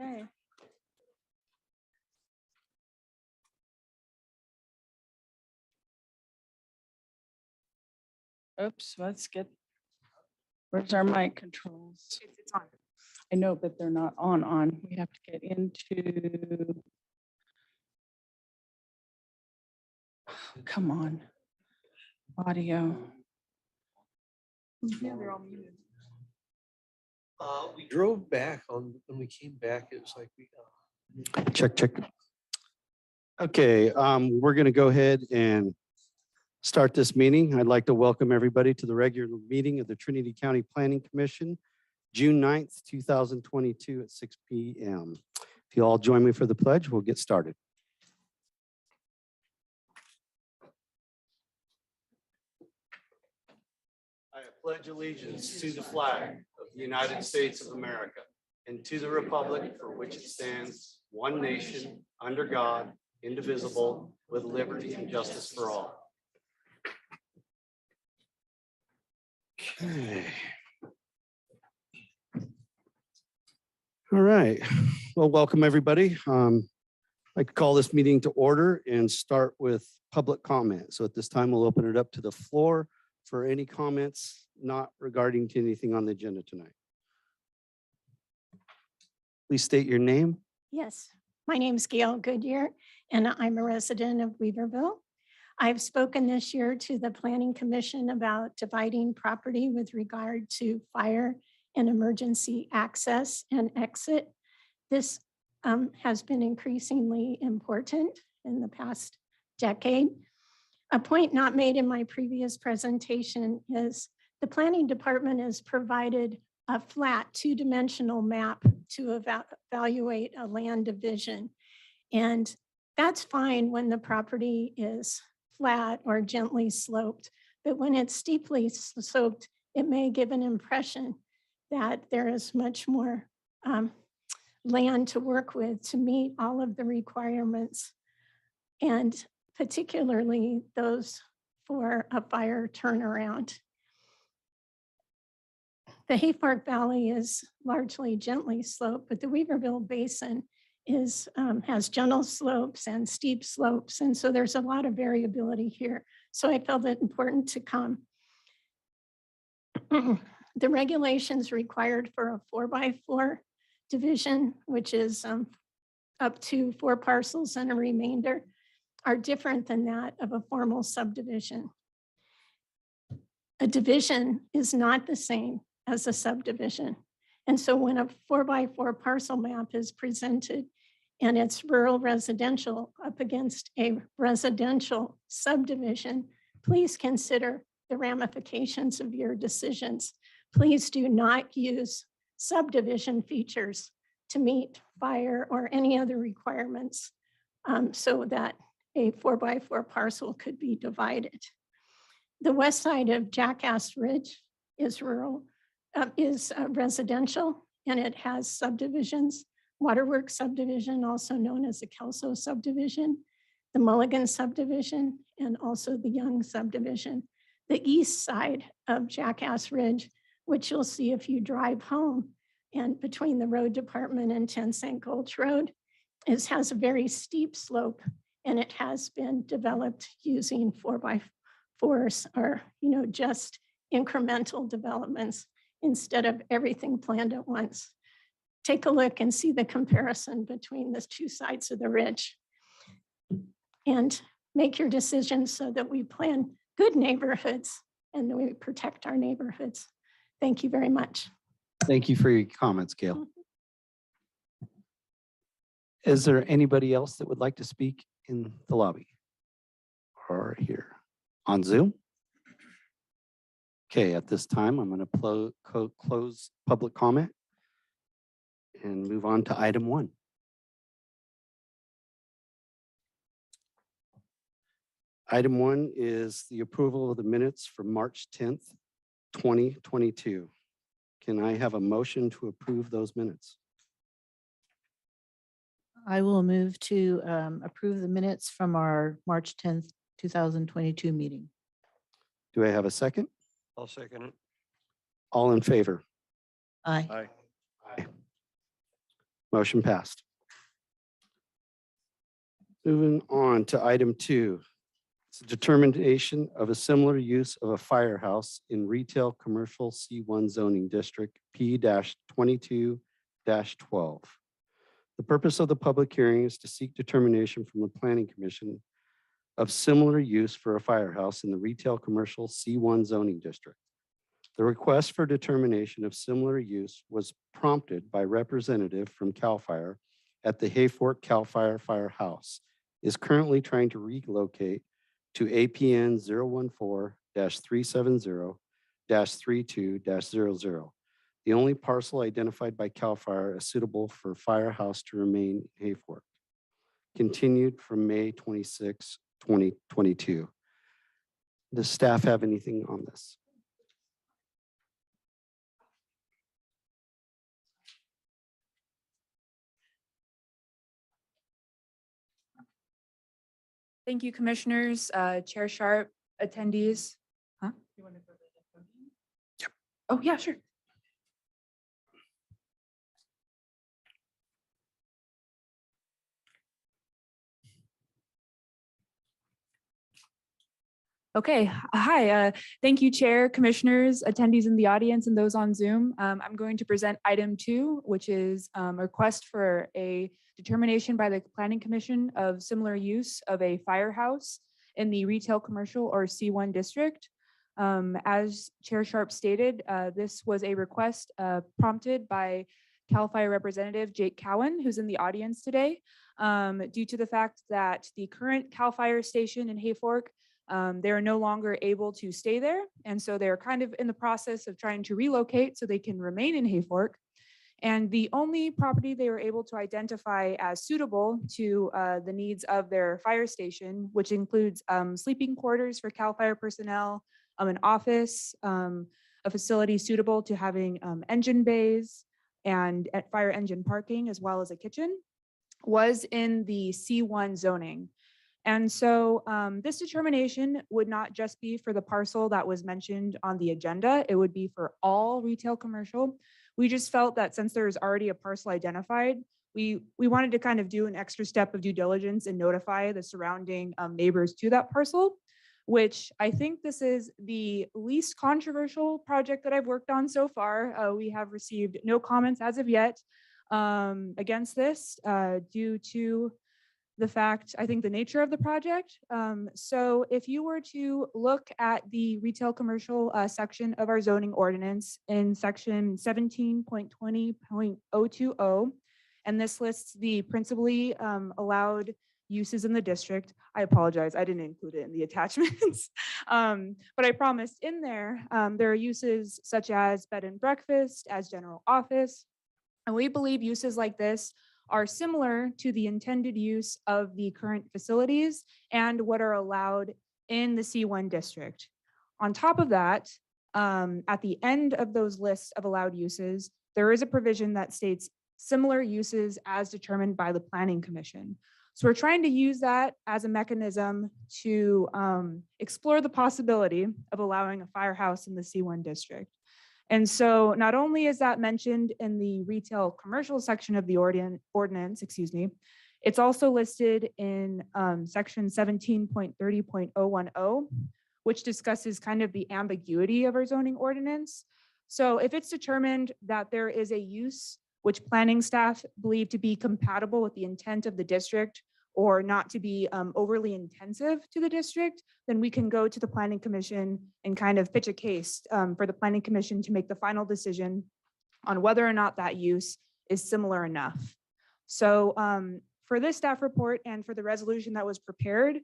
Okay. Oops, let's get, where's our mic controls? It's on. I know, but they're not on. We have to get into. Come on. Audio. Yeah, they're all muted. We drove back when we came back, it was like we. Check. Okay, we're going to go ahead and start this meeting. I'd like to welcome everybody to the regular meeting of the Trinity County Planning Commission, June 9th, 2022 at 6 p.m. If you all join me for the pledge, we'll get started. I pledge allegiance to the flag of the United States of America and to the republic for which it stands, one nation, under God, indivisible, with liberty and justice for all. Okay. All right. Well, welcome everybody. I'd like to call this meeting to order and start with public comment. So at this time, we'll open it up to the floor for any comments not regarding to anything on the agenda tonight. Please state your name. Yes, my name is Gail Goodyear, and I'm a resident of Weaverville. I've spoken this year to the Planning Commission about dividing property with regard to fire and emergency access and exit. This has been increasingly important in the past decade. A point not made in my previous presentation is the Planning Department has provided a flat two-dimensional map to evaluate a land division. And that's fine when the property is flat or gently sloped, but when it's steeply sloped, it may give an impression that there is much more land to work with to meet all of the requirements, and particularly those for a fire turnaround. The Hayfork Valley is largely gently sloped, but the Weaverville Basin has gentle slopes and steep slopes. And so there's a lot of variability here. So I felt it important to come. The regulations required for a 4x4 division, which is up to 4 parcels and a remainder, are different than that of a formal subdivision. A division is not the same as a subdivision. And so when a 4x4 parcel map is presented and it's rural residential up against a residential subdivision, please consider the ramifications of your decisions. Please do not use subdivision features to meet fire or any other requirements so that a 4x4 parcel could be divided. The west side of Jackass Ridge is rural. Is residential, and it has subdivisions, Waterworks subdivision, also known as the Kelso subdivision, the Mulligan subdivision, and also the Young subdivision. The east side of Jackass Ridge, which you'll see if you drive home and between the road department and 10 Cent Gulch Road, has a very steep slope, and it has been developed using 4x4s or just incremental developments instead of everything planned at once. Take a look and see the comparison between the two sides of the ridge and make your decisions so that we plan good neighborhoods and that we protect our neighborhoods. Thank you very much. Thank you for your comments, Gail. Is there anybody else that would like to speak in the lobby or here on Zoom? Okay, at this time, I'm going to close public comment and move on to item 1. Item 1 is the approval of the minutes for March 10th, 2022. Can I have a motion to approve those minutes? I will move to approve the minutes from our March 10th, 2022 meeting. Do I have a second? I'll second it. All in favor? Aye. Aye. Aye. Motion passed. Moving on to item 2. It's a determination of a similar use of a firehouse in retail commercial C1 zoning district P-22-12. The purpose of the public hearing is to seek determination from the Planning Commission of similar use for a firehouse in the retail commercial C1 zoning district. The request for determination of similar use was prompted by representative from CAL FIRE at the Hayfork CAL FIRE Firehouse, is currently trying to relocate to APN 014-370-32-00. The only parcel identified by CAL FIRE as suitable for Firehouse to remain in Hayfork. Continued from May 26, 2022. Does staff have anything on this? Thank you, commissioners, Chair Sharp, attendees. Huh? Yep. Oh, yeah, sure. Okay, hi. Thank you, Chair, Commissioners, attendees in the audience, and those on Zoom. I'm going to present item 2, which is a request for a determination by the Planning Commission of similar use of a firehouse in the retail commercial or C1 district. As Chair Sharp stated, this was a request prompted by CAL FIRE Representative Jake Cowan, who's in the audience today, due to the fact that the current CAL FIRE station in Hayfork, they are no longer able to stay there. And so they're kind of in the process of trying to relocate so they can remain in Hayfork. And the only property they were able to identify as suitable to the needs of their fire station, which includes sleeping quarters for CAL FIRE personnel, an office, a facility suitable to having engine bays and fire engine parking, as well as a kitchen, was in the C1 zoning. And so this determination would not just be for the parcel that was mentioned on the agenda, it would be for all retail commercial. We just felt that since there's already a parcel identified, we wanted to kind of do an extra step of due diligence and notify the surrounding neighbors to that parcel, which I think this is the least controversial project that I've worked on so far. We have received no comments as of yet against this due to the fact, I think, the nature of the project. So if you were to look at the retail commercial section of our zoning ordinance in section 17.20.020, and this lists the principally allowed uses in the district. I apologize, I didn't include it in the attachments. But I promised in there, there are uses such as bed and breakfast, as general office. And we believe uses like this are similar to the intended use of the current facilities and what are allowed in the C1 district. On top of that, at the end of those lists of allowed uses, there is a provision that states similar uses as determined by the Planning Commission. So we're trying to use that as a mechanism to explore the possibility of allowing a firehouse in the C1 district. And so not only is that mentioned in the retail commercial section of the ordinance, it's also listed in section 17.30.010, which discusses kind of the ambiguity of our zoning ordinance. So if it's determined that there is a use which planning staff believe to be compatible with the intent of the district or not to be overly intensive to the district, then we can go to the Planning Commission and kind of pitch a case for the Planning Commission to make the final decision on whether or not that use is similar enough. So for this staff report and for the resolution that was prepared,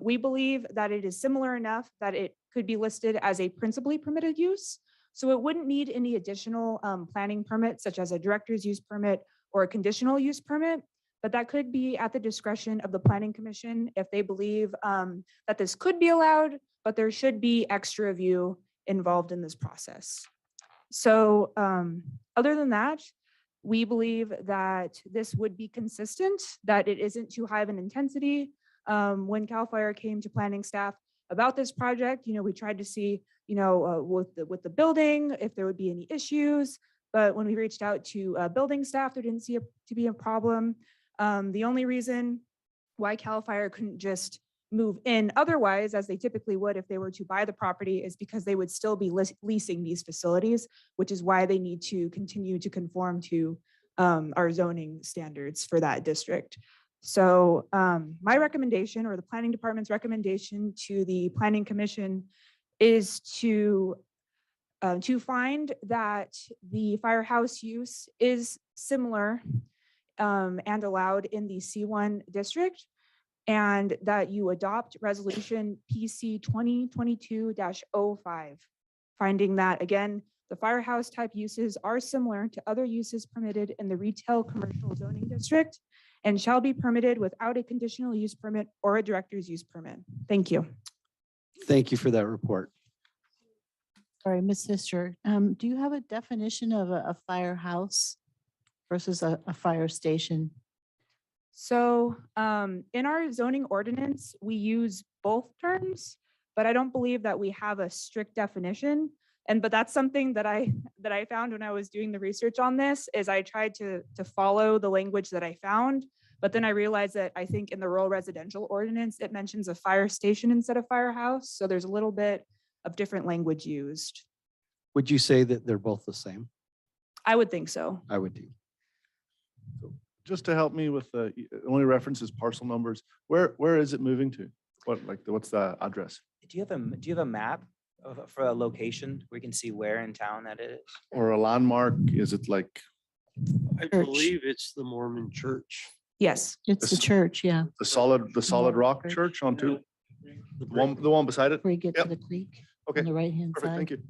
we believe that it is similar enough that it could be listed as a principally permitted use. So it wouldn't need any additional planning permits, such as a director's use permit or a conditional use permit. But that could be at the discretion of the Planning Commission if they believe that this could be allowed, but there should be extra review involved in this process. So other than that, we believe that this would be consistent, that it isn't too high of an intensity. When CAL FIRE came to planning staff about this project, we tried to see, with the building, if there would be any issues. but when we reached out to building staff, there didn't seem to be a problem. The only reason why CAL FIRE couldn't just move in otherwise, as they typically would if they were to buy the property, is because they would still be leasing these facilities, which is why they need to continue to conform to our zoning standards for that district. So my recommendation, or the planning department's recommendation to the planning commission, is to find that the firehouse use is similar and allowed in the C1 district, and that you adopt resolution PC 2022-05, finding that, again, the firehouse type uses are similar to other uses permitted in the retail commercial zoning district and shall be permitted without a conditional use permit or a director's use permit. Thank you. Thank you for that report. Sorry, Ms. Sister, do you have a definition of a firehouse versus a fire station? So in our zoning ordinance, we use both terms, but I don't believe that we have a strict definition. But that's something that I found when I was doing the research on this, is I tried to follow the language that I found, but then I realized that I think in the rural residential ordinance, it mentions a fire station instead of firehouse. So there's a little bit of different language used. Would you say that they're both the same? I would think so. I would do. Just to help me with the only reference is parcel numbers. Where is it moving to? What's the address? Do you have a map for a location where you can see where in town that it is? Or a landmark? Is it like I believe it's the Mormon church. Yes. It's the This- church, yeah, the solid rock Church. church on two? The one beside it? where you get to Yep. the creek Okay, on the right-hand perfect, side. thank you.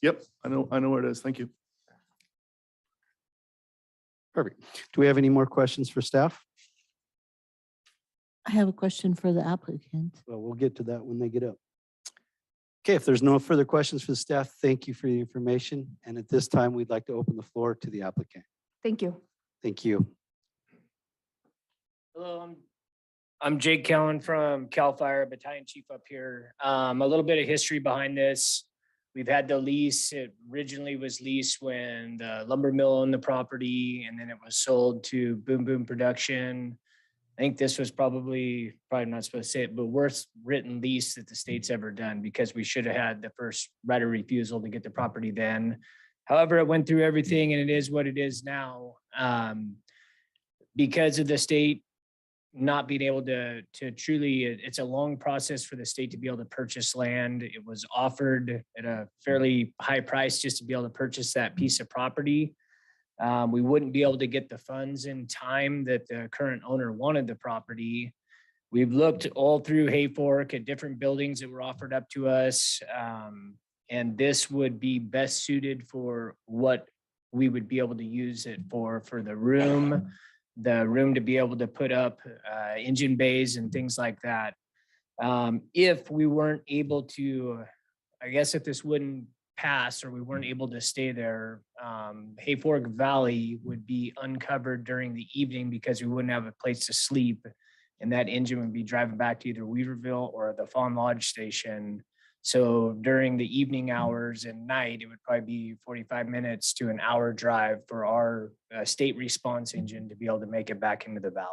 Yep, I know where it is. Thank you. Perfect. Do we have any more questions for staff? I have a question for the applicant. Well, we'll get to that when they get up. Okay, if there's no further questions for the staff, thank you for the information. And at this time, we'd like to open the floor to the applicant. Thank you. Thank you. Hello, I'm Jake Kellen from CAL FIRE, Battalion Chief up here. A little bit of history behind this. We've had the lease. It originally was leased when the lumber mill owned the property, and then it was sold to Boom Boom Production. I think this was probably not supposed to say it, but worst written lease that the state's ever done, because we should have had the first right of refusal to get the property then. However, it went through everything and it is what it is now. Because of the state not being able to truly, it's a long process for the state to be able to purchase land. It was offered at a fairly high price just to be able to purchase that piece of property. We wouldn't be able to get the funds in time that the current owner wanted the property. We've looked all through Hayfork at different buildings that were offered up to us. And this would be best suited for what we would be able to use it for the room to be able to put up engine bays and things like that. If we weren't able to, I guess if this wouldn't pass or we weren't able to stay there, Hayfork Valley would be uncovered during the evening because we wouldn't have a place to sleep. And that engine would be driving back to either Weaverville or the Fawn Lodge station. So during the evening hours and night, it would probably be 45 minutes to an hour drive for our state response engine to be able to make it back into the valley.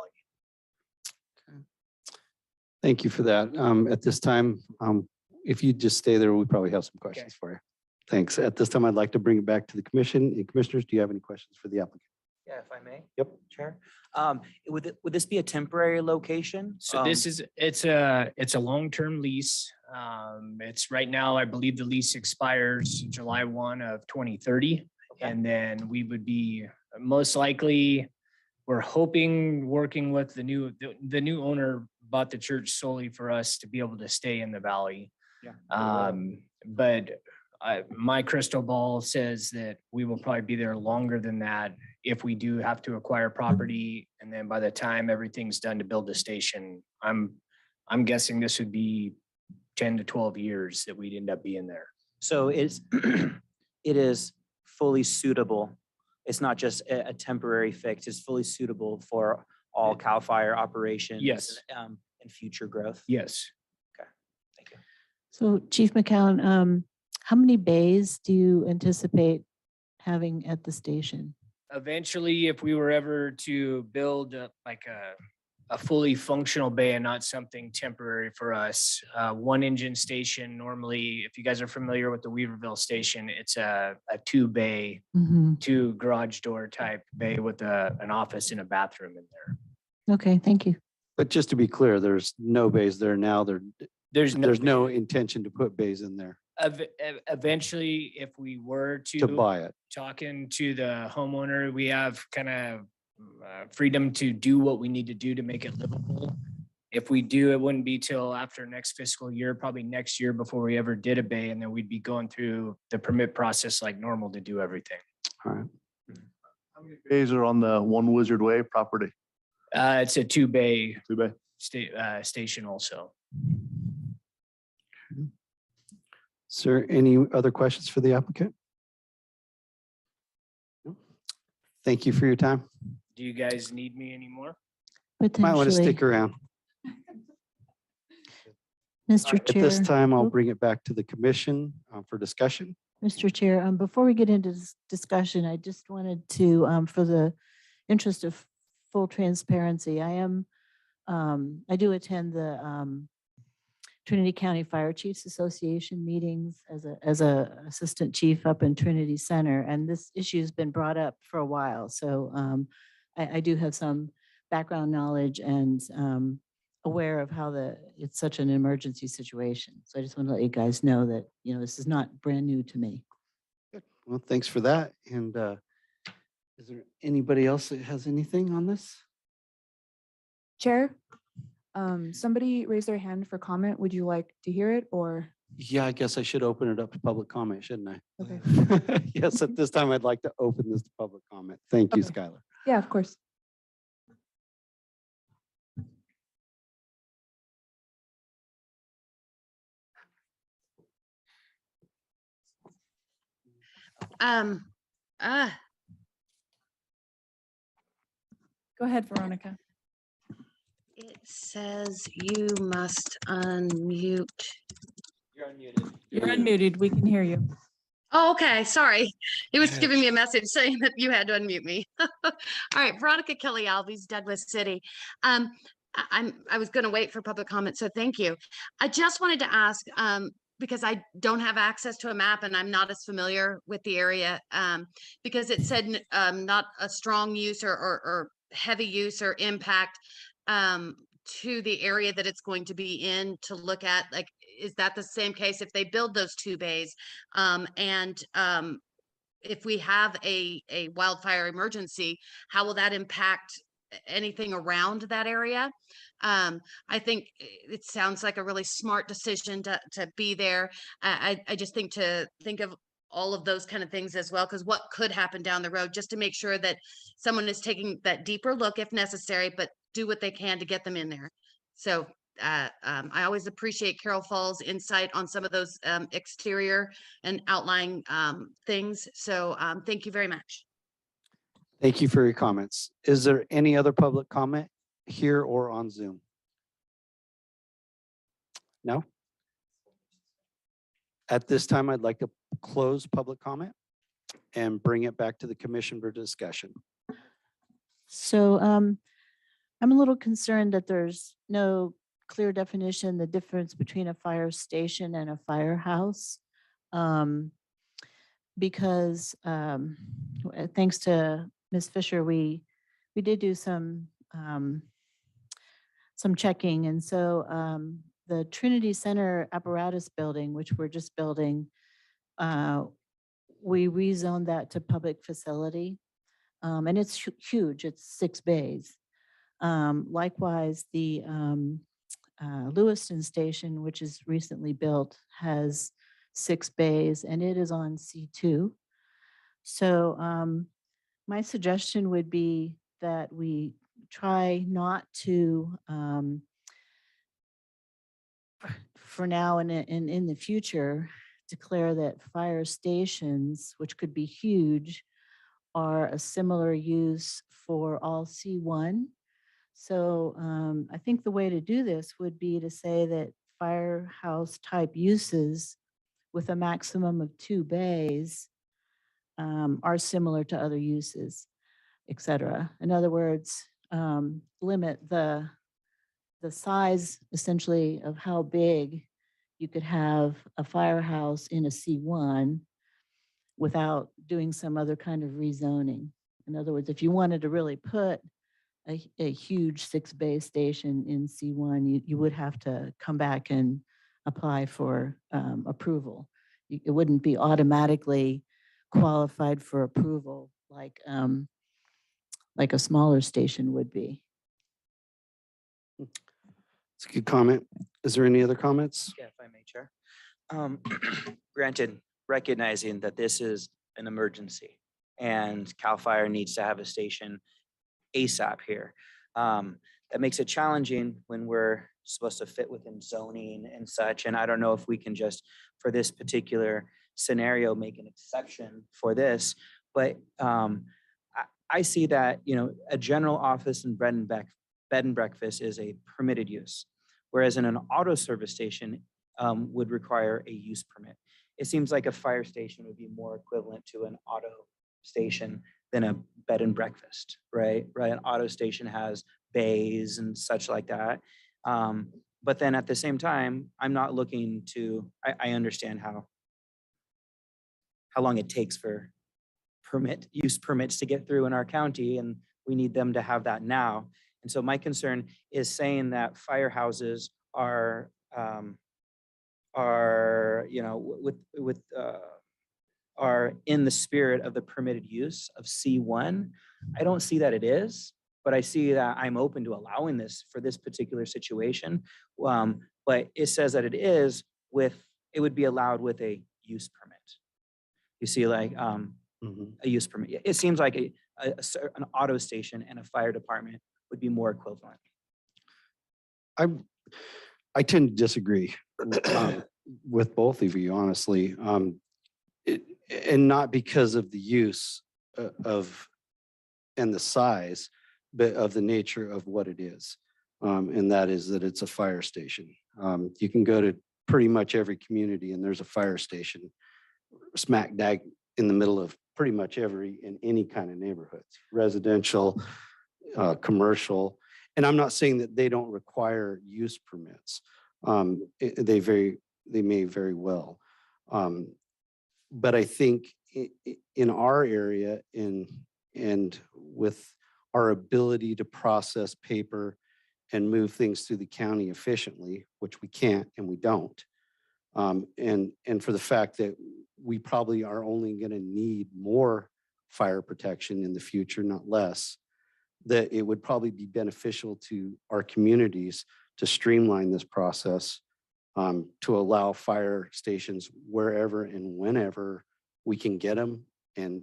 Thank you for that. At this time, if you just stay there, we probably have some questions for you. Thanks. At this time, I'd like to bring it back to the commission. And commissioners, do you have any questions for the applicant? Yeah, if I may. Yep. Chair. Would this be a temporary location? So it's a long-term lease. It's right now, I believe the lease expires July 1 of 2030. Okay. And then we would be most likely, we're hoping, working with the new owner bought the church solely for us to be able to stay in the valley. Yeah. But my crystal ball says that we will probably be there longer than that if we do have to acquire property. And then by the time everything's done to build the station, I'm guessing this would be 10 to 12 years that we'd end up being there. So it is fully suitable. It's not just a temporary fix. It's fully suitable for all CAL FIRE operations. Yes. And future growth. Yes. Thank you. So Chief McCown, how many bays do you anticipate having at the station? Eventually, if we were ever to build like a fully functional bay and not something temporary for us, one engine station, normally, if you guys are familiar with the Weaverville station, it's a two bay, Mhm. two garage door type bay with an office and a bathroom in there. Okay, thank you. But just to be clear, there's no bays there now. There's There's no intention to put bays in there eventually, if we were to buy it. talking to the homeowner, we have kind of freedom to do what we need to do to make it livable. If we do, it wouldn't be till after next fiscal year, probably next year before we ever did a bay, and then we'd be going through the permit process like normal to do everything. All right. How many bays are on the One Wizard Way property? It's a two bay Two bay. station also. Is there any other questions for the applicant? No? Thank you for your time. Do you guys need me anymore? Might want to stick around. Mr. At this Chair. time, I'll Oop. bring it back to the commission for discussion. Mr. Chair, before we get into this discussion, I just wanted to, for the interest of full transparency, I do attend the Trinity County Fire Chiefs Association meetings as a assistant chief up in Trinity Center, and this issue has been brought up for a while. So I do have some background knowledge and aware of how it's such an emergency situation. So I just want to let you guys know that, this is not brand new to me. Well, thanks for that. And is there anybody else that has anything on this? Chair, somebody raised their hand for comment. Would you like to hear it or? Yeah, I guess I should open it up to public comment, shouldn't I? Okay. Yes, at this time, I'd like to open this to public comment. Thank you, Okay. Skylar. Yeah, of course. Um, Go ahead, Veronica. it says you must unmute. You're unmuted. You're unmuted. We can hear you. Oh, okay, sorry. It was giving me a message saying that you had to unmute me. All right, Veronica Kelly Alves, Douglas City. I was going to wait for public comment, so thank you. I just wanted to ask, because I don't have access to a map and I'm not as familiar with the area, because it said not a strong use or heavy use or impact to the area that it's going to be in to look at. Like, is that the same case if they build those two bays? If we have a wildfire emergency, how will that impact anything around that area? I think it sounds like a really smart decision to be there. I just think to think of all of those kind of things as well, because what could happen down the road, just to make sure that someone is taking that deeper look if necessary, but do what they can to get them in there. So I always appreciate Carol Fall's insight on some of those exterior and outlying things. So thank you very much. Thank you for your comments. Is there any other public comment here or on Zoom? No? At this time, I'd like to close public comment and bring it back to the commission for discussion. So I'm a little concerned that there's no clear definition, the difference between a fire station and a firehouse. Because thanks to Ms. Fisher, we did do some checking. And so the Trinity Center apparatus building, which we're just building, we rezoned that to public facility. And it's huge, it's 6 bays. Likewise, the Lewiston Station, which is recently built, has 6 bays and it is on C2. So my suggestion would be that we try not to, for now and in the future, declare that fire stations, which could be huge, are a similar use for all C1. So I think the way to do this would be to say that firehouse type uses with a maximum of 2 bays are similar to other uses, et cetera. In other words, limit the size essentially of how big you could have a firehouse in a C1 without doing some other kind of rezoning. In other words, if you wanted to really put a huge 6-bay station in C1, you would have to come back and apply for approval. It wouldn't be automatically qualified for approval like a smaller station would be. It's a good comment. Is there any other comments? Yeah, if I may, Chair. Granted, recognizing that this is an emergency and CAL FIRE needs to have a station ASAP here. That makes it challenging when we're supposed to fit within zoning and such. And I don't know if we can just, for this particular scenario, make an exception for this. But I see that, a general office and bed and breakfast is a permitted use, whereas in an auto service station would require a use permit. It seems like a fire station would be more equivalent to an auto station than a bed and breakfast, right? An auto station has bays and such like that. But then at the same time, I'm not looking to, I understand how long it takes for use permits to get through in our county, and we need them to have that now. And so my concern is saying that firehouses are in the spirit of the permitted use of C1. I don't see that it is, but I see that I'm open to allowing this for this particular situation. But it says that it would be allowed with a use permit. You see, like a use permit. It seems like an auto station and a fire department would be more equivalent. I tend to disagree with both of you, honestly. And not because of the use and the size, but of the nature of what it is. And that is that it's a fire station. You can go to pretty much every community and there's a fire station smack dab in the middle of pretty much in any kind of neighborhoods, residential, commercial. And I'm not saying that they don't require use permits. They may very well. But I think in our area and with our ability to process paper and move things through the county efficiently, which we can't and we don't, and for the fact that we probably are only going to need more fire protection in the future, not less, that it would probably be beneficial to our communities to streamline this process, to allow fire stations wherever and whenever we can get them and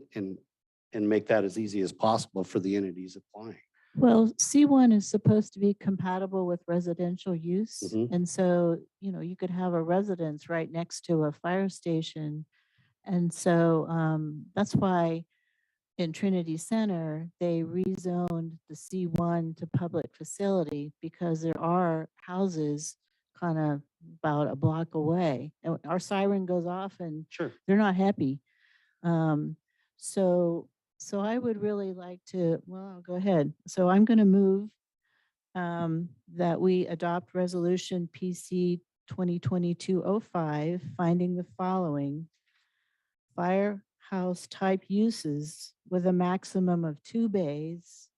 make that as easy as possible for the entities applying. Well, C1 is supposed to be compatible with residential use. Mhm. And so, you could have a residence right next to a fire station. And so that's why in Trinity Center, they rezoned the C1 to public facility because there are houses kind of about a block away. And our siren goes off and Sure. they're not happy. So I would really like to, well, go ahead. So I'm going to move that we adopt resolution PC 2022-05, finding the following: firehouse type uses with a maximum of 2 bays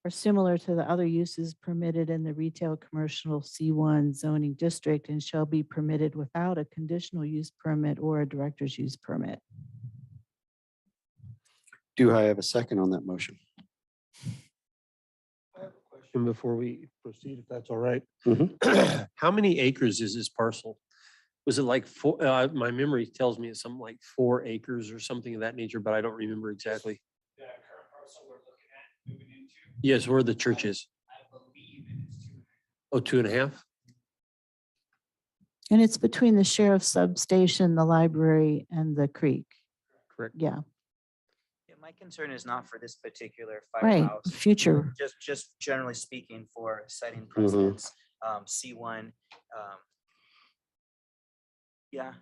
are similar to the other uses permitted in the retail commercial C1 zoning district and shall be permitted without a conditional use permit or a director's use permit. Do I have a second on that motion? And before we proceed, if that's all right, Mhm. how many acres is this parcel? Was it like four? My memory tells me it's something like 4 acres or something of that nature, but I don't remember exactly. The current parcel we're looking at moving into, Yes, where the church is. I believe it is 2. Oh, 2.5. And it's between the sheriff's substation, the library, and the creek. Correct. Yeah, Yeah, my concern is not for this particular right. firehouse. Future. Just generally speaking, for setting precedents, C1. Yeah,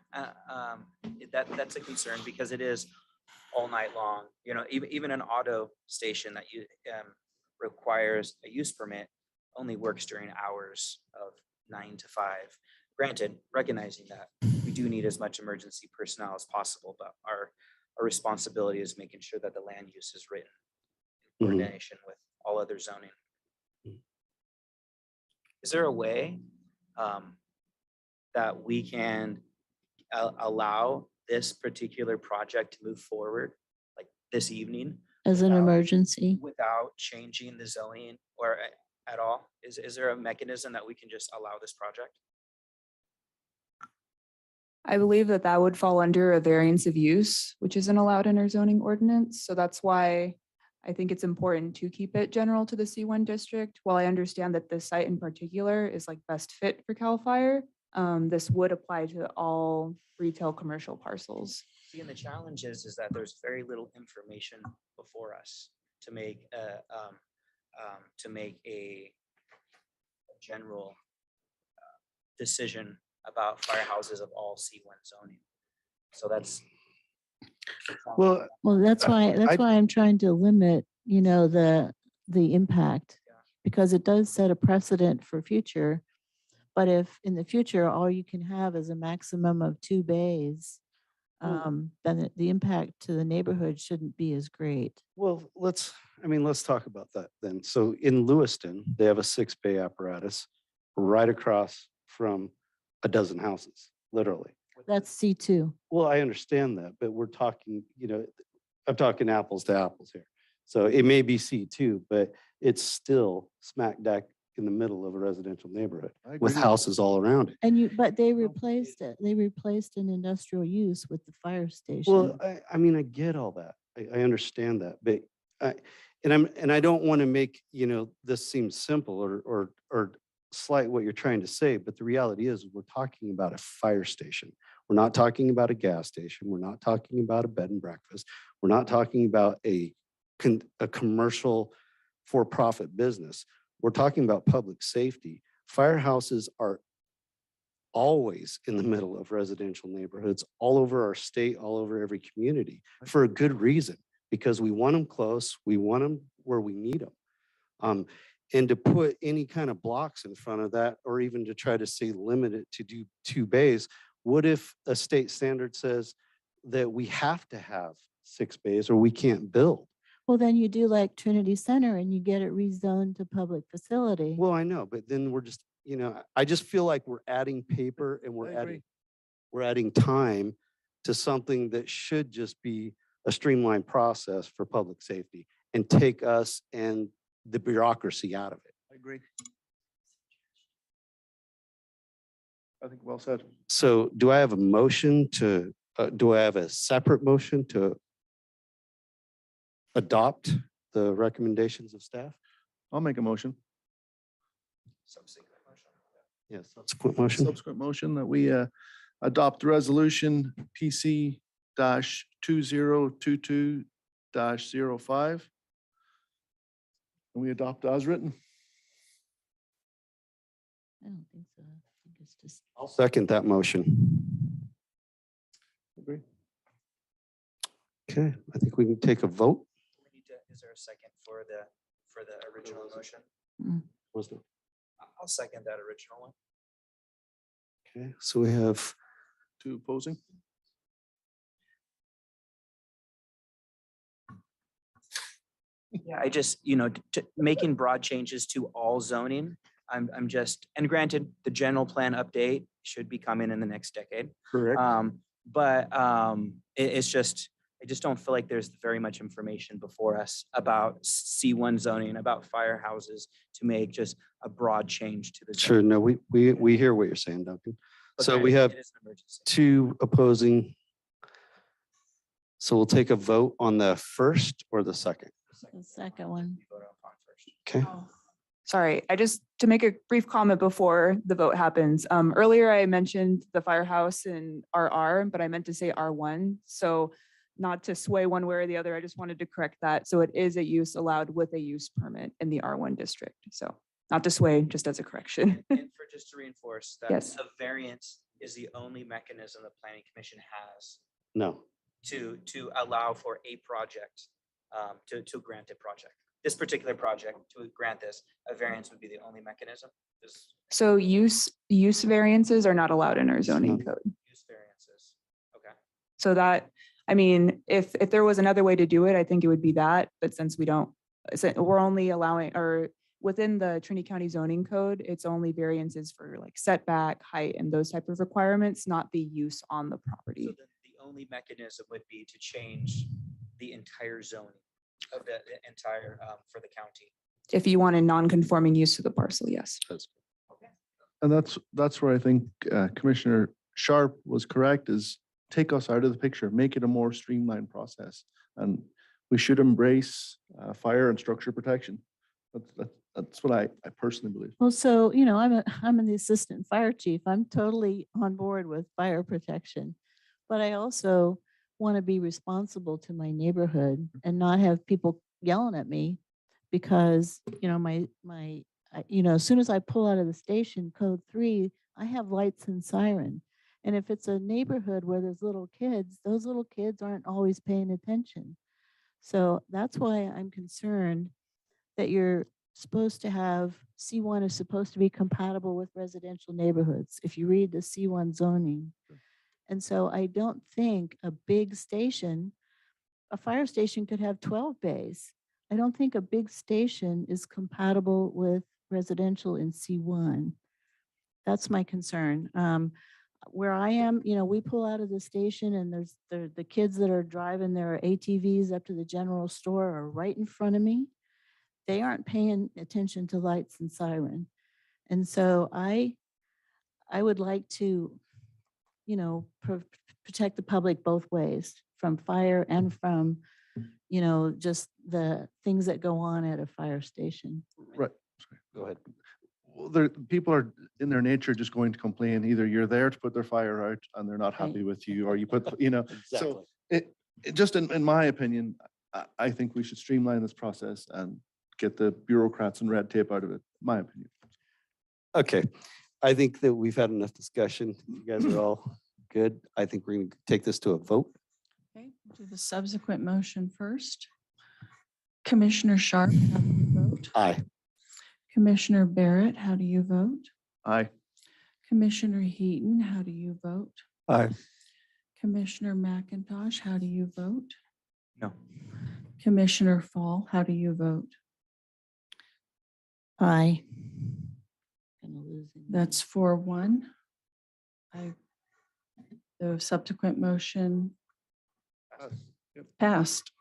that's a concern because it is all night long. You know, even an auto station that you requires a use permit only works during hours of 9 to 5. Granted, recognizing that we do need as much emergency personnel as possible, but our responsibility is making sure that the land use is written in Mhm. coordination with all other zoning. Is there a way that we can allow this particular project to move forward, like this evening, As an without- emergency. without changing the zoning or at all? Is there a mechanism that we can just allow this project? I believe that that would fall under a variance of use, which isn't allowed in our zoning ordinance. So that's why I think it's important to keep it general to the C1 district. While I understand that this site in particular is like best fit for CAL FIRE, this would apply to all retail commercial parcels. See, and the challenge is that there's very little information before us to make a general decision about firehouses of all C1 zoning. So that's. Well, Well, that's I- why I'm trying to limit, the impact. Yeah. Because it does set a precedent for future. But if in the future, all you can have is a maximum of 2 bays, then the impact to the neighborhood shouldn't be as great. well, let's talk about that then. So in Lewiston, they have a 6-bay apparatus right across from a dozen houses, literally. That's C2. Well, I understand that, but we're talking, I'm talking apples to apples here. So it may be C2, but it's still smack dab in the middle of a residential neighborhood I agree with houses all around it. But they replaced it. They replaced an industrial use with the fire station. Well, I get all that. I understand that, but I don't want to make, this seem simple or slight what you're trying to say, but the reality is we're talking about a fire station. We're not talking about a gas station. We're not talking about a bed and breakfast. We're not talking about a commercial for-profit business. We're talking about public safety. Firehouses are always in the middle of residential neighborhoods all over our state, all over every community for a good reason, because we want them close. We want them where we need them. And to put any kind of blocks in front of that, or even to try to say limit it to do 2 bays, what if a state standard says that we have to have 6 bays or we can't build? Well, then you do like Trinity Center and you get it rezoned to public facility. Well, I know, but then we're just, I just feel like we're adding paper and I we're agree. adding time to something that should just be a streamlined process for public safety and take us and the bureaucracy out of it. I agree. I think well said. So do I have a motion do I have a separate motion to adopt the recommendations of staff? I'll make a motion. Subsequent motion. Yes. Subsequent motion. Subsequent motion that we adopt resolution PC -2022-05. And we adopt as written. I don't think so. I think it's just. I'll second that motion. Agree. Okay, I think we can take a vote. Is there a second for the original motion? Was there? I'll second that original one. Okay, so we have 2 opposing. Yeah, I just, making broad changes to all zoning, I'm just, and granted, the general plan update should be coming in the next decade. correct. It's just, I just don't feel like there's very much information before us about C1 zoning, about firehouses to make just a broad change to the. Sure, zoning. no, we hear what you're saying, Duncan. But So granted, we have it is an emergency. 2 opposing. So we'll take a vote on the first or the second. The second one. We vote upon first. Okay, Sorry, to make a brief comment before the vote happens. Earlier I mentioned the firehouse in RR, but I meant to say R1. So not to sway one way or the other, I just wanted to correct that. So it is a use allowed with a use permit in the R1 district. So not to sway, just as a correction. And for just to reinforce that Yes. the variance is the only mechanism the planning commission has. no, to allow for a project, to grant a project. This particular project, to grant this, a variance would be the only mechanism. This So use variances are not allowed in our zoning not. code. use variances. Okay. So that, I mean, if there was another way to do it, I think it would be that, but since we don't, we're only allowing, or within the Trinity County zoning code, it's only variances for like setback, height, and those type of requirements, not the use on the property. So then the only mechanism would be to change the entire zoning of the entire, for the county. If you want a non-conforming use to the parcel, yes. And that's where I think Commissioner Sharp was correct, is take us out of the picture, make it a more streamlined process. And we should embrace fire and structure protection. That's what I personally believe. Well, so, I'm the assistant fire chief. I'm totally on board with fire protection. But I also want to be responsible to my neighborhood and not have people yelling at me because, as soon as I pull out of the station, code 3, I have lights and siren. And if it's a neighborhood where there's little kids, those little kids aren't always paying attention. So that's why I'm concerned that you're supposed to have, C1 is supposed to be compatible with residential neighborhoods, if you read the C1 zoning. And so I don't think a big station, a fire station could have 12 bays. I don't think a big station is compatible with residential in C1. That's my concern. Where I am, we pull out of the station and there's the kids that are driving their ATVs up to the general store are right in front of me. They aren't paying attention to lights and siren. And so I would like to, protect the public both ways, from fire and from, just the things that go on at a fire station. Right. Go ahead. Well, people are in their nature just going to complain. Either you're there to put their fire out and they're not happy with you, or you put, so it just in my opinion, I think we should streamline this process and get the bureaucrats and red tape out of it, my opinion. Okay, I think that we've had enough discussion. You guys are all good. I think we're going to take this to a vote. Okay, we'll do the subsequent motion first. Commissioner Sharp, how do you vote? Aye. Commissioner Barrett, how do you vote? Aye. Commissioner Heaton, how do you vote? Aye. Commissioner McIntosh, how do you vote? No. Commissioner Fall, how do you vote? Aye. Gonna lose him. That's 4-1. The subsequent motion passed.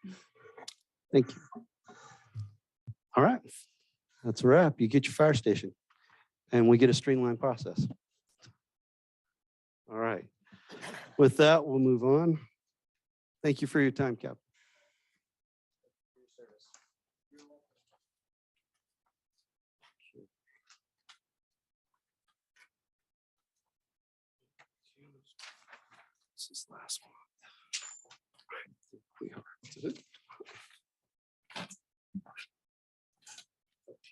Thank you. All right, that's a wrap. You get your fire station and we get a streamlined process. All right. With that, we'll move on. Thank you for your time, Cap. This is last one. I think we are. Is it?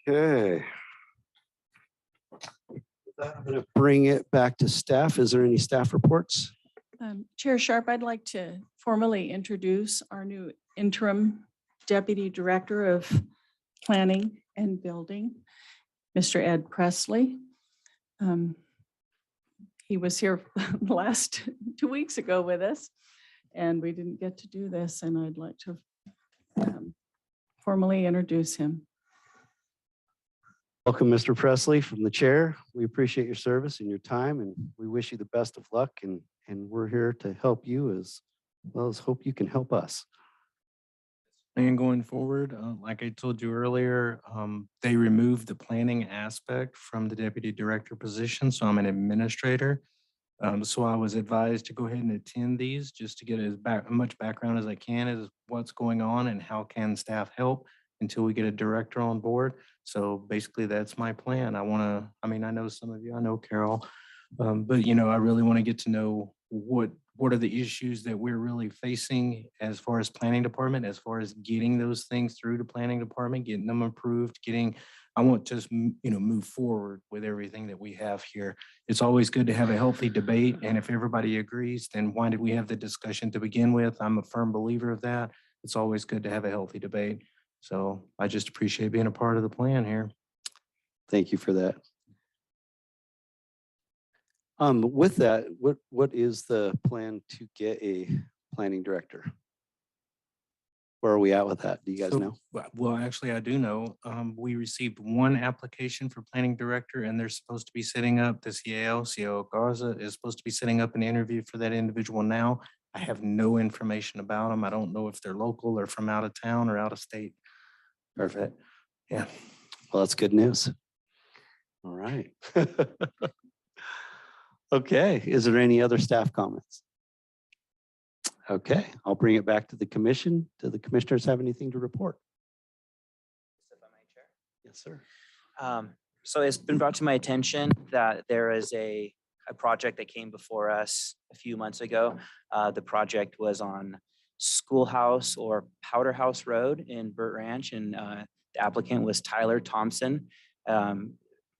Okay. With that, I'm going to bring it back to staff. Is there any staff reports? Chair Sharp, I'd like to formally introduce our new interim Deputy Director of Planning and Building, Mr. Ed Presley. He was here the last 2 weeks ago with us, and we didn't get to do this, and I'd like to formally introduce him. Welcome, Mr. Presley, from the chair. We appreciate your service and your time, and we wish you the best of luck. And we're here to help you as well as hope you can help us. And going forward, like I told you earlier, they removed the planning aspect from the deputy director position, so I'm an administrator. So I was advised to go ahead and attend these just to get as much background as I can as what's going on and how can staff help until we get a director on board. So basically that's my plan. I know some of you, I know Carol, but I really want to get to know what are the issues that we're really facing as far as planning department, as far as getting those things through the planning department, getting them approved, getting I want to just, move forward with everything that we have here. It's always good to have a healthy debate. And if everybody agrees, then why did we have the discussion to begin with? I'm a firm believer of that. It's always good to have a healthy debate. So I just appreciate being a part of the plan here. Thank you for that. With that, what is the plan to get a planning director? Where are we at with that? Do you guys So, know? Well, actually, I do know. We received one application for planning director, and they're supposed to be setting up, the CAO Garza is supposed to be setting up an interview for that individual now. I have no information about them. I don't know if they're local or from out of town or out of state. Perfect. Yeah. Well, that's good news. All right. Okay, is there any other staff comments? Okay, I'll bring it back to the commission. Do the commissioners have anything to report? Yes, sir. So it's been brought to my attention that there is a project that came before us a few months ago. The project was on Schoolhouse or Powder House Road in Burt Ranch, and the applicant was Tyler Thompson.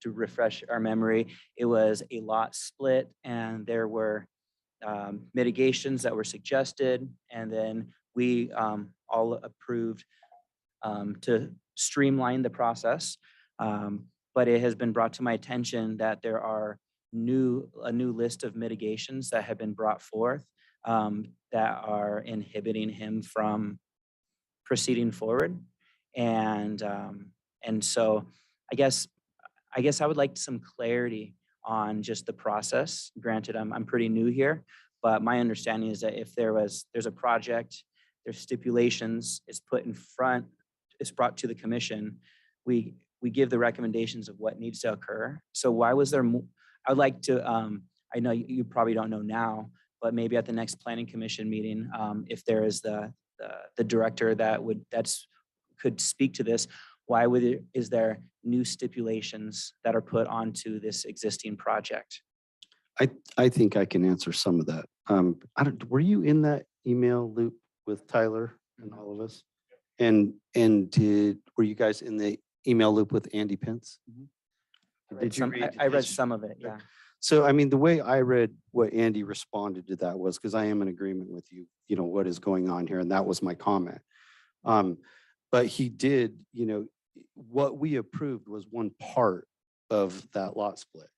To refresh our memory, it was a lot split, and there were mitigations that were suggested, and then we all approved to streamline the process. But it has been brought to my attention that there are a new list of mitigations that have been brought forth that are inhibiting him from proceeding forward. And so I guess I would like some clarity on just the process. Granted, I'm pretty new here, but my understanding is that if there's a project, there's stipulations, it's put in front, it's brought to the commission, we give the recommendations of what needs to occur. So why was there I would like to, I know you probably don't know now, but maybe at the next planning commission meeting, if there is the director that could speak to this, why is there new stipulations that are put onto this existing project? I think I can answer some of that. Were you in that email loop with Tyler and all of us? And were you guys in the email loop with Andy Pence? Did you read? I read some of it, yeah. So, I mean, the way I read what Andy responded to that was, because I am in agreement with you, what is going on here, and that was my comment. But he did, what we approved was one part of that lot split.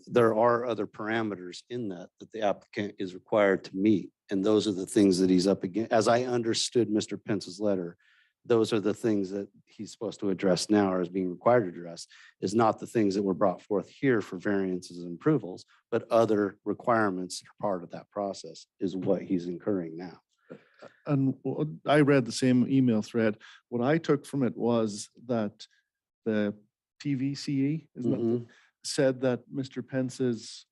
There are other parameters in that the applicant is required to meet, and those are the things that he's up against. As I understood Mr. Pence's letter, those are the things that he's supposed to address now, or is being required to address, is not the things that were brought forth here for variances and approvals, but other requirements that are part of that process is what he's incurring now. And I read the same email thread. What I took from it was that the TVCE said that Mr. Pence's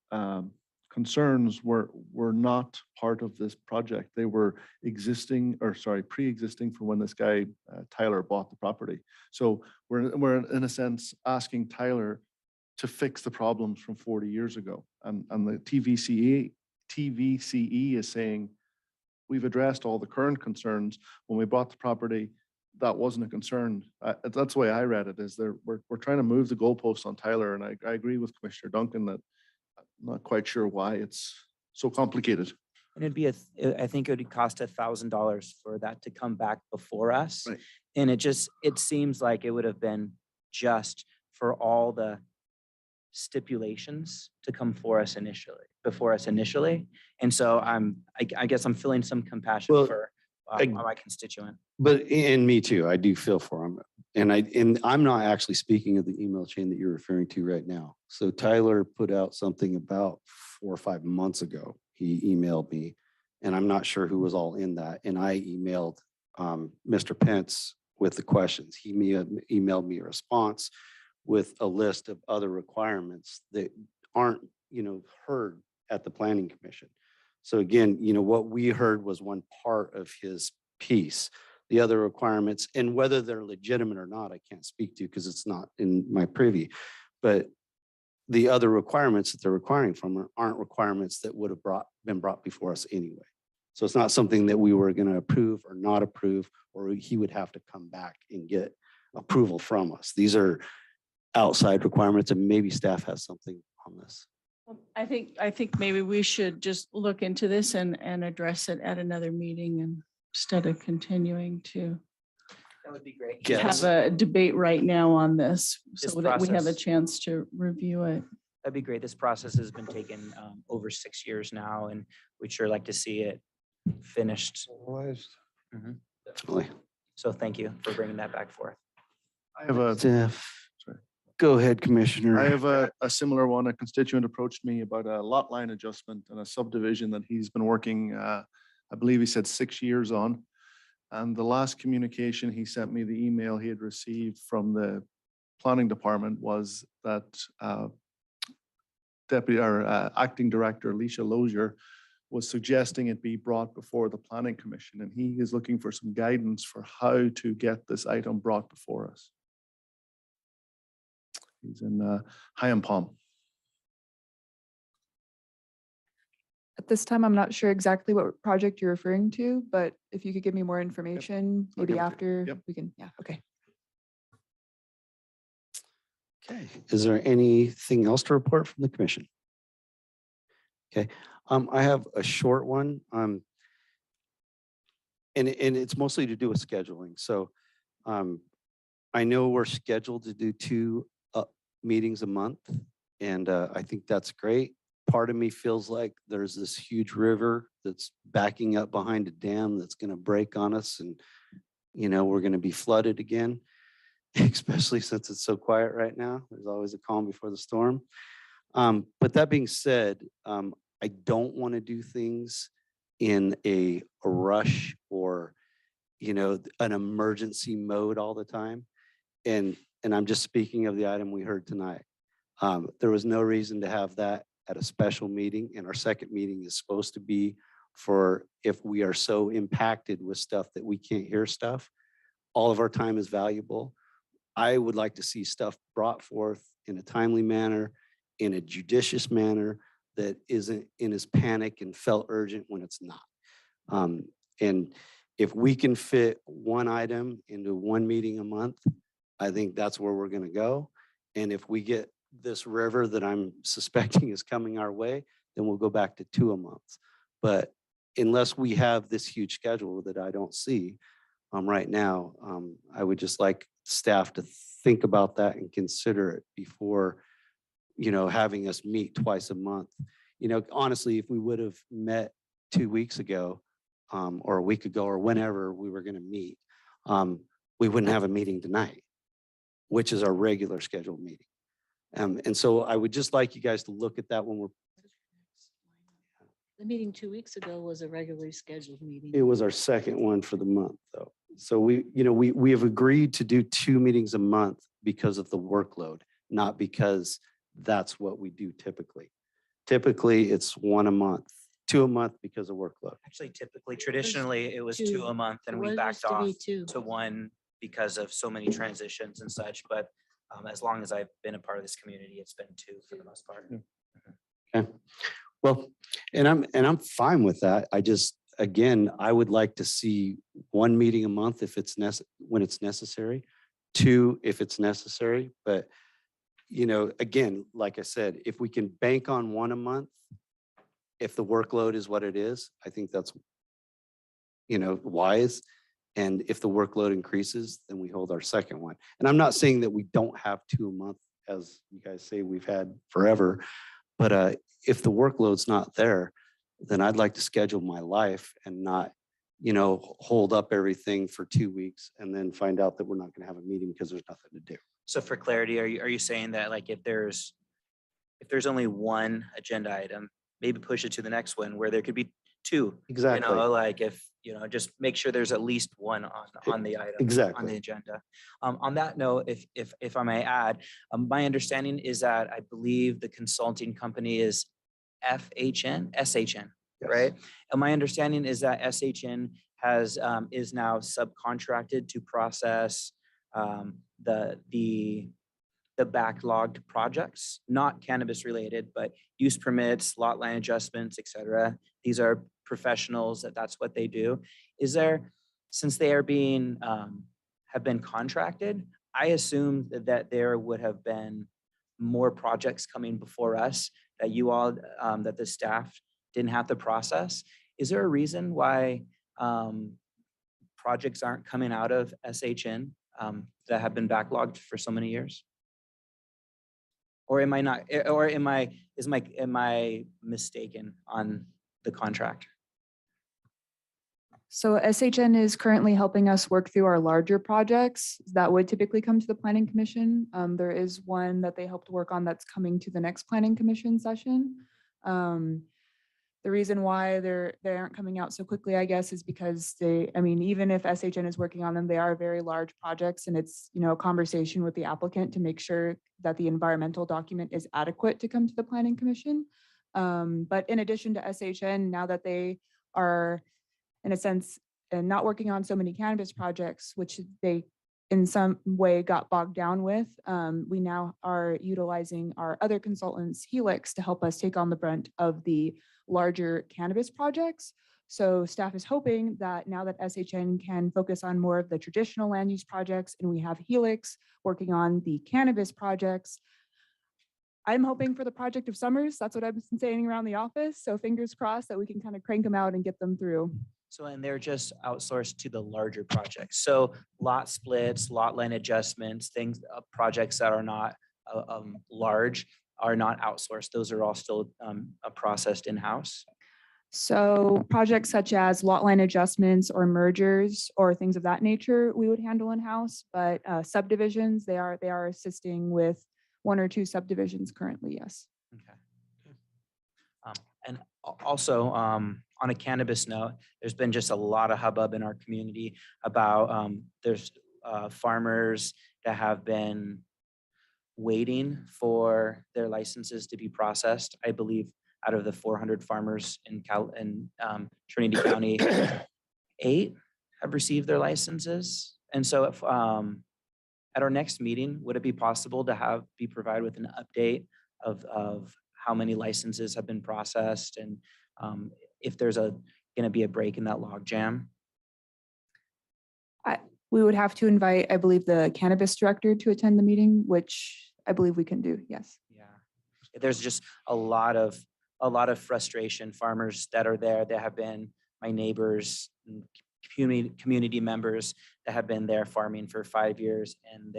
concerns were not part of this project. They were pre-existing for when this guy Tyler bought the property. So we're in a sense asking Tyler to fix the problems from 40 years ago. And the TVCE is saying, we've addressed all the current concerns. When we bought the property, that wasn't a concern. That's the way I read it, is we're trying to move the goalposts on Tyler. And I agree with Commissioner Duncan that I'm not quite sure why it's so complicated. And I think it would cost $1,000 for that to come back before us. Right. And it seems like it would have been just for all the stipulations to come before us initially. And so I guess I'm feeling some compassion for my constituent. And me too, I do feel for him. And I'm not actually speaking of the email chain that you're referring to right now. So Tyler put out something about 4 or 5 months ago. He emailed me, and I'm not sure who was all in that. And I emailed Mr. Pence with the questions. He emailed me a response with a list of other requirements that aren't, heard at the Planning Commission. So again, what we heard was one part of his piece. The other requirements, and whether they're legitimate or not, I can't speak to because it's not in my privy. But the other requirements that they're requiring from aren't requirements that would have been brought before us anyway. So it's not something that we were going to approve or not approve, or he would have to come back and get approval from us. These are outside requirements, and maybe staff has something on this. I think maybe we should just look into this and address it at another meeting instead of continuing to That would be great. Yes. have a debate right now on this This so that we have a process- chance to review it. That'd be great. This process has been taking over 6 years now, and we'd sure like to see it finished. Mhm. Definitely. So thank you for bringing that back forth. I have a, Steph, sorry. go ahead, Commissioner. I have a similar one. A constituent approached me about a lot line adjustment and a subdivision that he's been working, I believe he said 6 years on. And the last communication he sent me, the email he had received from the planning department was that Deputy or Acting Director Alicia Lozier was suggesting it be brought before the Planning Commission, and he is looking for some guidance for how to get this item brought before us. He's in High Palm. At this time, I'm not sure exactly what project you're referring to, but if you could give me more information, I'll maybe give it to you. after Yep. we can, yeah, okay. Okay, is there anything else to report from the commission? Okay, I have a short one. And it's mostly to do with scheduling. So I know we're scheduled to do 2 meetings a month, and I think that's great. Part of me feels like there's this huge river that's backing up behind a dam that's going to break on us, and we're going to be flooded again, especially since it's so quiet right now. There's always a calm before the storm. But that being said, I don't want to do things in a rush or an emergency mode all the time. And I'm just speaking of the item we heard tonight. There was no reason to have that at a special meeting, and our second meeting is supposed to be for if we are so impacted with stuff that we can't hear stuff. All of our time is valuable. I would like to see stuff brought forth in a timely manner, in a judicious manner that isn't in as panic and felt urgent when it's not. And if we can fit one item into one meeting a month, I think that's where we're going to go. And if we get this river that I'm suspecting is coming our way, then we'll go back to 2 a month. But unless we have this huge schedule that I don't see right now, I would just like staff to think about that and consider it before, having us meet twice a month. Honestly, if we would have met 2 weeks ago or a week ago or whenever we were going to meet, we wouldn't have a meeting tonight, which is our regular scheduled meeting. And so I would just like you guys to look at that when we're. The meeting 2 weeks ago was a regularly scheduled meeting. It was our second one for the month, though. So we have agreed to do 2 meetings a month because of the workload, not because that's what we do typically. Typically, it's 1 a month, 2 a month because of workload. Actually, typically, traditionally, it was 2 two. a month, and It we was backed used to be off 2. to 1 because of so many transitions and such. But as long as I've been a part of this community, it's been 2 for the most part. Okay. Well, and I'm fine with that. I just, again, I would like to see 1 meeting a month if it's when it's necessary, 2 if it's necessary. But again, like I said, if we can bank on 1 a month, if the workload is what it is, I think that's wise. And if the workload increases, then we hold our second one. And I'm not saying that we don't have 2 a month, as you guys say we've had forever. But if the workload's not there, then I'd like to schedule my life and not, hold up everything for 2 weeks and then find out that we're not going to have a meeting because there's nothing to do. So for clarity, are you saying that like if there's only 1 agenda item, maybe push it to the next one where there could be 2? Exactly. Like if just make sure there's at least 1 on the item. On Exactly. the agenda. On that note, if I may add, my understanding is that I believe the consulting company is SHN, Yes. right? And my understanding is that SHN is now subcontracted to process the backlogged projects, not cannabis related, but use permits, lot line adjustments, et cetera. These are professionals that's what they do. Is there, since they are have been contracted, I assumed that there would have been more projects coming before us that you all, that the staff didn't have to process. Is there a reason why projects aren't coming out of SHN that have been backlogged for so many years? Or am I not, or am I mistaken on the contract? So SHN is currently helping us work through our larger projects that would typically come to the planning commission. There is one that they helped work on that's coming to the next planning commission session. The reason why they aren't coming out so quickly, I guess, is because even if SHN is working on them, they are very large projects, and it's, a conversation with the applicant to make sure that the environmental document is adequate to come to the planning commission. But in addition to SHN, now that they are, in a sense, and not working on so many cannabis projects, which they in some way got bogged down with, we now are utilizing our other consultants, Helix, to help us take on the brunt of the larger cannabis projects. So staff is hoping that now that SHN can focus on more of the traditional land use projects, and we have Helix working on the cannabis projects, I'm hoping for the project of summers. That's what I've been saying around the office. So fingers crossed that we can kind of crank them out and get them through. So, and they're just outsourced to the larger projects. So lot splits, lot line adjustments, things, projects that are not large are not outsourced. Those are all still processed in-house. So projects such as lot line adjustments or mergers or things of that nature, we would handle in-house, but subdivisions, they are assisting with 1 or 2 subdivisions currently, yes. Okay. And also, on a cannabis note, there's been just a lot of hubbub in our community about there's farmers that have been waiting for their licenses to be processed. I believe out of the 400 farmers in Trinity County, 8 have received their licenses. And so if, at our next meeting, would it be possible to be provided with an update of how many licenses have been processed, and if there's going to be a break in that log jam? We would have to invite, I believe, the cannabis director to attend the meeting, which I believe we can do, yes. Yeah, there's just a lot of frustration. Farmers that are there, that have been my neighbors, and community members that have been there farming for 5 years, and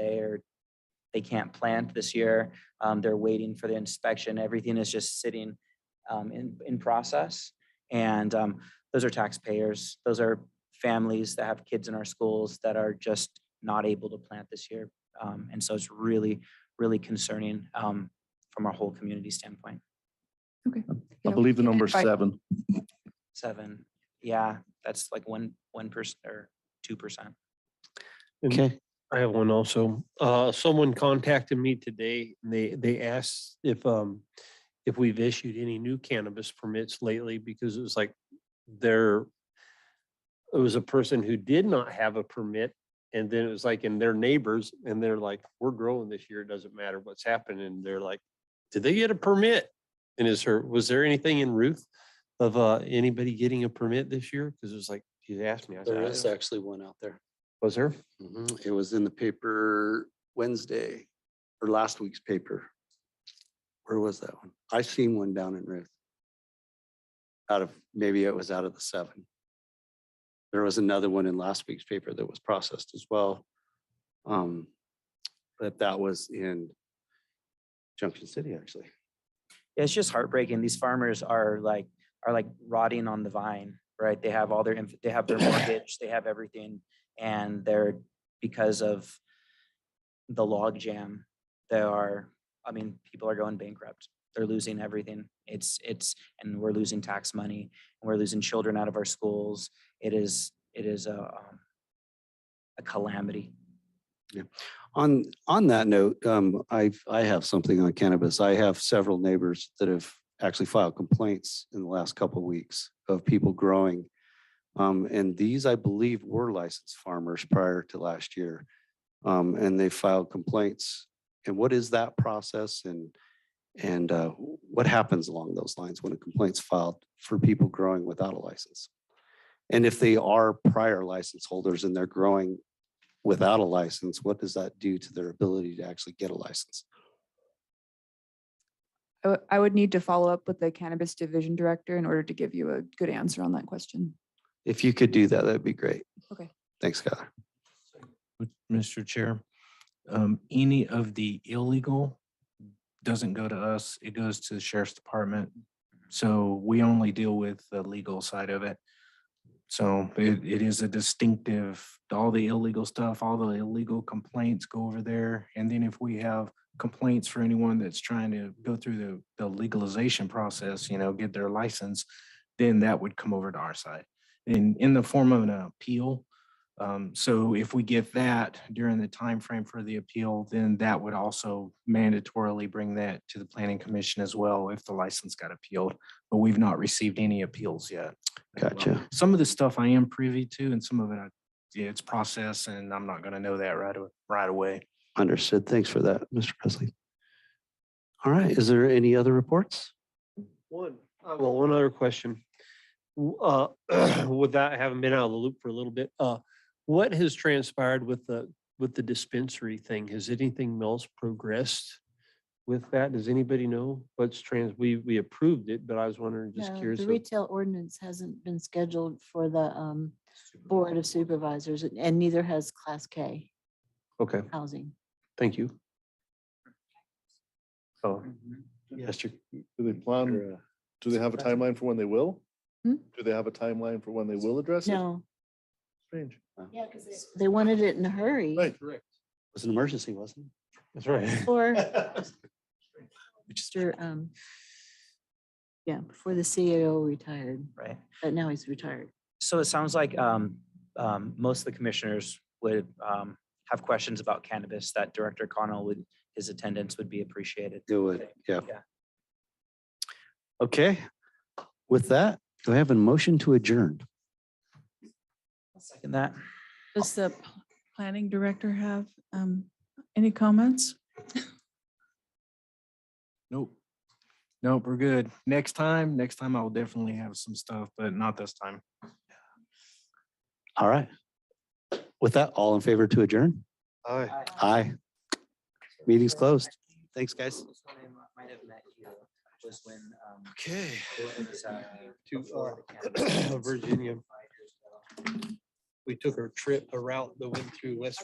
they can't plant this year. They're waiting for the inspection. Everything is just sitting in process. And those are taxpayers. Those are families that have kids in our schools that are just not able to plant this year. And so it's really, really concerning from our whole community standpoint. Okay. I believe the number is 7. 7. Yeah, that's like 1% or 2%. Okay. I have one also. Someone contacted me today, and they asked if we've issued any new cannabis permits lately, because it was like it was a person who did not have a permit, and then it was like in their neighbors, and they're like, we're growing this year, it doesn't matter what's happening. And they're like, did they get a permit? And was there anything in Ruth of anybody getting a permit this year? Because it was like, you asked me. I said, There I is don't- actually one out there. Was there? It was in the paper Wednesday, or last week's paper. Where was that one? I seen one down in Ruth. Maybe it was out of the 7. There was another one in last week's paper that was processed as well. But that was in Junction City, actually. It's just heartbreaking. These farmers are like rotting on the vine, right? They have they have their mortgage, they have everything, and because of the log jam, people are going bankrupt. They're losing everything. And we're losing tax money, and we're losing children out of our schools. It is a calamity. Yeah. On that note, I have something on cannabis. I have several neighbors that have actually filed complaints in the last couple of weeks of people growing. And these, I believe, were licensed farmers prior to last year. And they filed complaints. And what is that process? And what happens along those lines when a complaint's filed for people growing without a license? And if they are prior license holders and they're growing without a license, what does that do to their ability to actually get a license? I would need to follow up with the cannabis division director in order to give you a good answer on that question. If you could do that, that'd be great. Okay. Thanks, Skylar. Mr. Chair, any of the illegal doesn't go to us. It goes to the sheriff's department. So we only deal with the legal side of it. So it is a distinctive, all the illegal stuff, all the illegal complaints go over there. And then if we have complaints for anyone that's trying to go through the legalization process, get their license, then that would come over to our side in the form of an appeal. So if we get that during the time frame for the appeal, then that would also mandatorily bring that to the planning commission as well if the license got appealed. But we've not received any appeals yet. Gotcha. Some of the stuff I am privy to, and some of it, it's process, and I'm not going to know that right away. Understood. Thanks for that, Mr. Presley. All right. Is there any other reports? One other question. Without having been out of the loop for a little bit, what has transpired with the dispensary thing? Has anything else progressed with that? Does anybody know we approved it, but I was wondering, just No, curious. the retail ordinance hasn't been scheduled for the Board of Supervisors, and neither has Class K Okay, housing. thank you. Oh, yes, Do they plan, do they have a timeline for when they will? Hmm? Do they have a timeline for when they will address it? No, Strange. yeah, because they wanted it in a hurry. Right. It was an emergency, wasn't that's right. Or, yeah, before the CEO retired, Right. but now he's retired. So it sounds like most of the commissioners would have questions about cannabis that Director Connell his attendance would be appreciated. it? It would, yeah. Yeah. Okay. With that, do I have a motion to adjourn? Second that. Does the planning director have any comments? Nope. We're good. Next time I will definitely have some stuff, but not this time. All right. With that, all in favor to adjourn? Aye. Aye. Meeting's closed. Thanks, guys. This one I might have met you was when Okay. it was, To before the cannabis. Virginia. We took our trip, a route that went through West